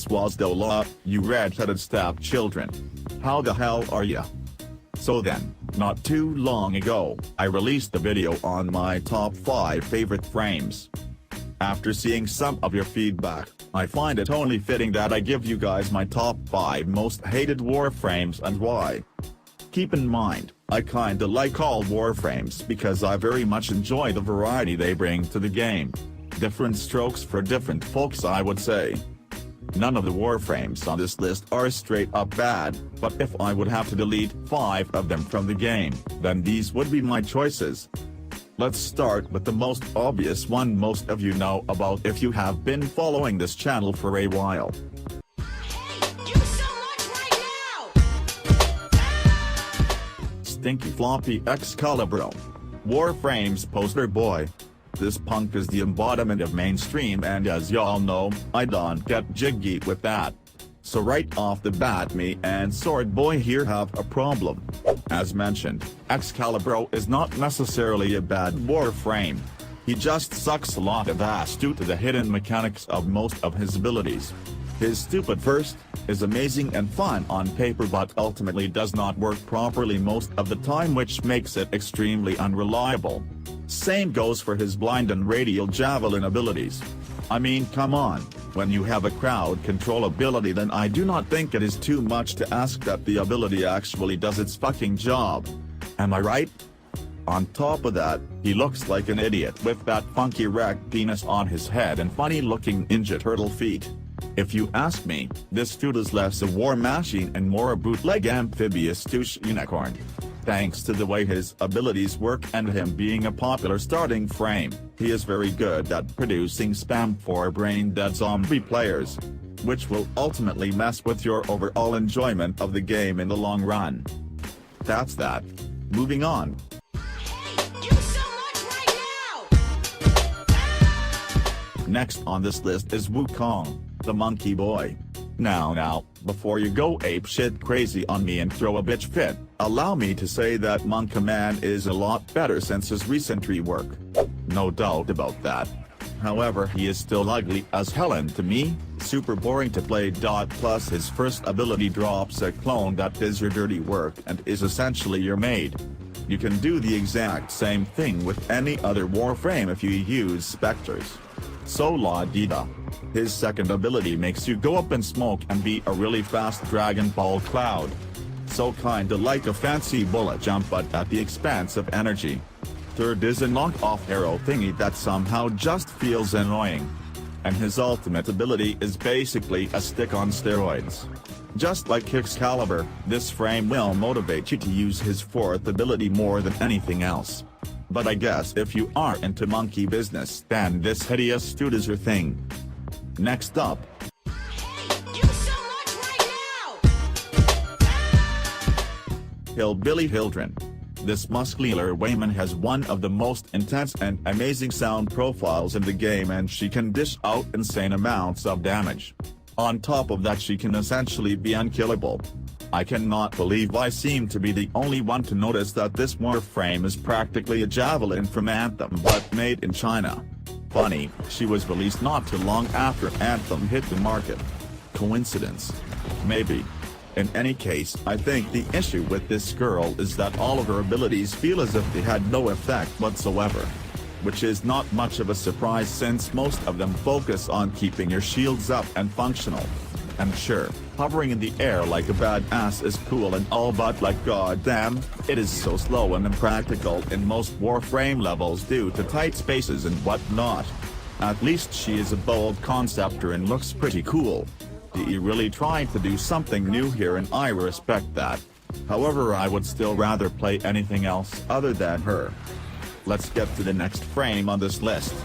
Swazdola, you red-headed stepchildren. How the hell are ya? So then, not too long ago, I released a video on my top 5 favorite frames. After seeing some of your feedback, I find it only fitting that I give you guys my top 5 most hated Warframes and why. Keep in mind, I kinda like all Warframes because I very much enjoy the variety they bring to the game. Different strokes for different folks, I would say. None of the Warframes on this list are straight up bad, but if I would have to delete 5 of them from the game, then these would be my choices. Let's start with the most obvious one most of you know about if you have been following this channel for a while. Stinky Floppy Excalibur. Warframe's poster boy. This punk is the embodiment of mainstream, and as y'all know, I don't get jiggy with that. So right off the bat, me and Sword Boy here have a problem. As mentioned, Excalibur is not necessarily a bad Warframe. He just sucks a lot of ass due to the hidden mechanics of most of his abilities. His stupid first is amazing and fun on paper, but ultimately does not work properly most of the time, which makes it extremely unreliable. Same goes for his blind and radial javelin abilities. I mean, come on, when you have a crowd control ability, then I do not think it is too much to ask that the ability actually does its fucking job. Am I right? On top of that, he looks like an idiot with that funky wrecked penis on his head and funny looking Ninja Turtle feet. If you ask me, this dude is less a war machine and more a bootleg amphibious douche unicorn. Thanks to the way his abilities work and him being a popular starting frame, he is very good at producing spam for brain-dead zombie players, which will ultimately mess with your overall enjoyment of the game in the long run. That's that. Moving on. Next on this list is Wukong, the monkey boy. Now, before you go apeshit crazy on me and throw a bitch fit, allow me to say that Monka Man is a lot better since his recent rework. No doubt about that. However, he is still ugly as hell and to me, super boring to play. Plus his first ability drops a clone that does your dirty work and is essentially your maid. You can do the exact same thing with any other Warframe if you use Spectres. So la di da. His second ability makes you go up in smoke and be a really fast Dragon Ball cloud. So kinda like a fancy bullet jump but at the expense of energy. Third is a knockoff arrow thingy that somehow just feels annoying. And his ultimate ability is basically a stick on steroids. Just like Excalibur, this frame will motivate you to use his fourth ability more than anything else. But I guess if you are into monkey business, then this hideous dude is your thing. Next up. Hillbilly Hildren. This muscular Wayman has one of the most intense and amazing sound profiles in the game, and she can dish out insane amounts of damage. On top of that, she can essentially be unkillable. I cannot believe I seem to be the only one to notice that this Warframe is practically a javelin from Anthem but made in China. Funny, she was released not too long after Anthem hit the market. Coincidence? Maybe. In any case, I think the issue with this girl is that all of her abilities feel as if they had no effect whatsoever. Which is not much of a surprise since most of them focus on keeping your shields up and functional. And sure, hovering in the air like a badass is cool and all, but like goddamn, it is so slow and impractical in most Warframe levels due to tight spaces and whatnot. At least she is a bold conceptor and looks pretty cool. He really tried to do something new here and I respect that. However, I would still rather play anything else other than her. Let's get to the next frame on this list.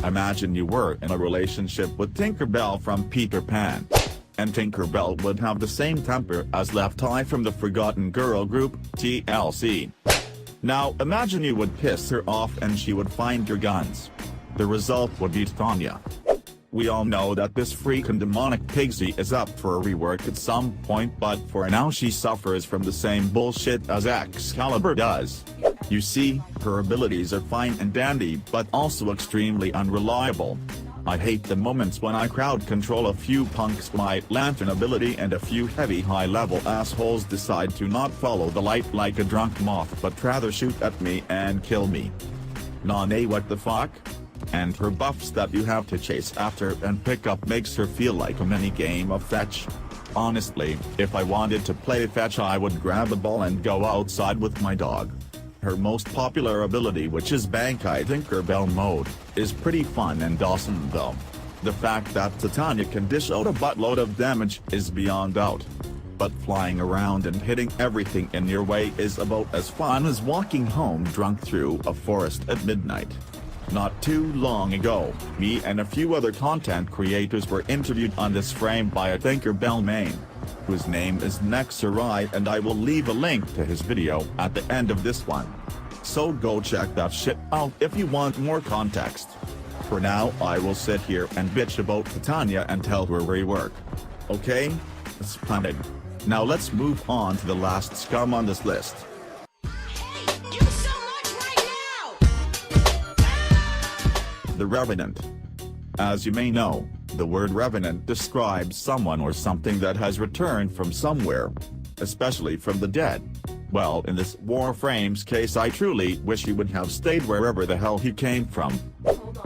Imagine you were in a relationship with Tinkerbell from Peter Pan. And Tinkerbell would have the same temper as Left Eye from the Forgotten Girl group, TLC. Now imagine you would piss her off and she would find your guns. The result would be Tanya. We all know that this freaking demonic pixie is up for a rework at some point, but for now she suffers from the same bullshit as Excalibur does. You see, her abilities are fine and dandy but also extremely unreliable. I hate the moments when I crowd control a few punks with my lantern ability and a few heavy high-level assholes decide to not follow the light like a drunk moth but rather shoot at me and kill me. Nane, what the fuck? And her buffs that you have to chase after and pick up makes her feel like a mini game of fetch. Honestly, if I wanted to play fetch I would grab a ball and go outside with my dog. Her most popular ability, which is Bankai Tinkerbell mode, is pretty fun and awesome though. The fact that Titania can dish out a buttload of damage is beyond doubt. But flying around and hitting everything in your way is about as fun as walking home drunk through a forest at midnight. Not too long ago, me and a few other content creators were interviewed on this frame by a Tinkerbell main, whose name is Nexarai, and I will leave a link to his video at the end of this one. So go check that shit out if you want more context. For now I will sit here and bitch about Titania and tell her rework. Okay? Splendid. Now let's move on to the last scum on this list. The Revenant. As you may know, the word Revenant describes someone or something that has returned from somewhere, especially from the dead. Well, in this Warframe's case I truly wish he would have stayed wherever the hell he came from.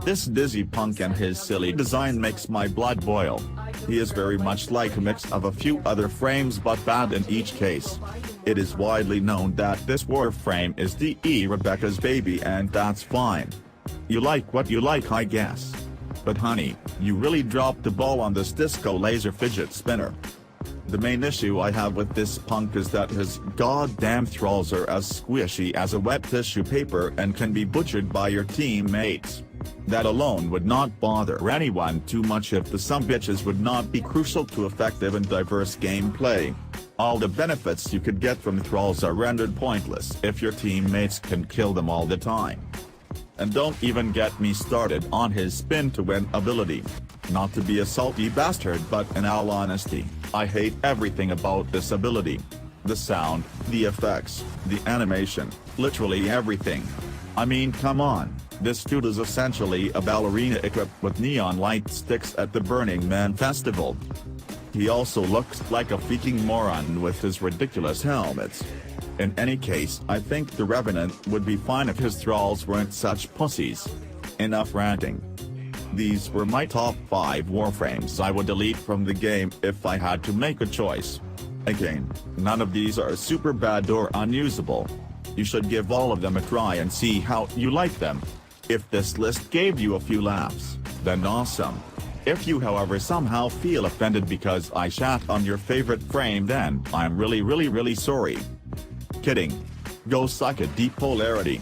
This dizzy punk and his silly design makes my blood boil. He is very much like a mix of a few other frames but bad in each case. It is widely known that this Warframe is DE Rebecca's baby and that's fine. You like what you like, I guess. But honey, you really dropped the ball on this disco laser fidget spinner. The main issue I have with this punk is that his goddamn thralls are as squishy as a wet tissue paper and can be butchered by your teammates. That alone would not bother anyone too much if the sumbitches would not be crucial to effective and diverse gameplay. All the benefits you could get from thralls are rendered pointless if your teammates can kill them all the time. And don't even get me started on his spin to win ability. Not to be a salty bastard, but in all honesty, I hate everything about this ability. The sound, the effects, the animation, literally everything. I mean, come on, this dude is essentially a ballerina equipped with neon light sticks at the Burning Man festival. He also looks like a freaking moron with his ridiculous helmets. In any case, I think the Revenant would be fine if his thralls weren't such pussies. Enough ranting. These were my top 5 Warframes I would delete from the game if I had to make a choice. Again, none of these are super bad or unusable. You should give all of them a try and see how you like them. If this list gave you a few laughs, then awesome. If you however somehow feel offended because I shat on your favorite frame, then I'm really sorry. Kidding. Go suck a deep polarity.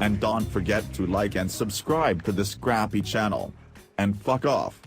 And don't forget to like and subscribe to this crappy channel. And fuck off.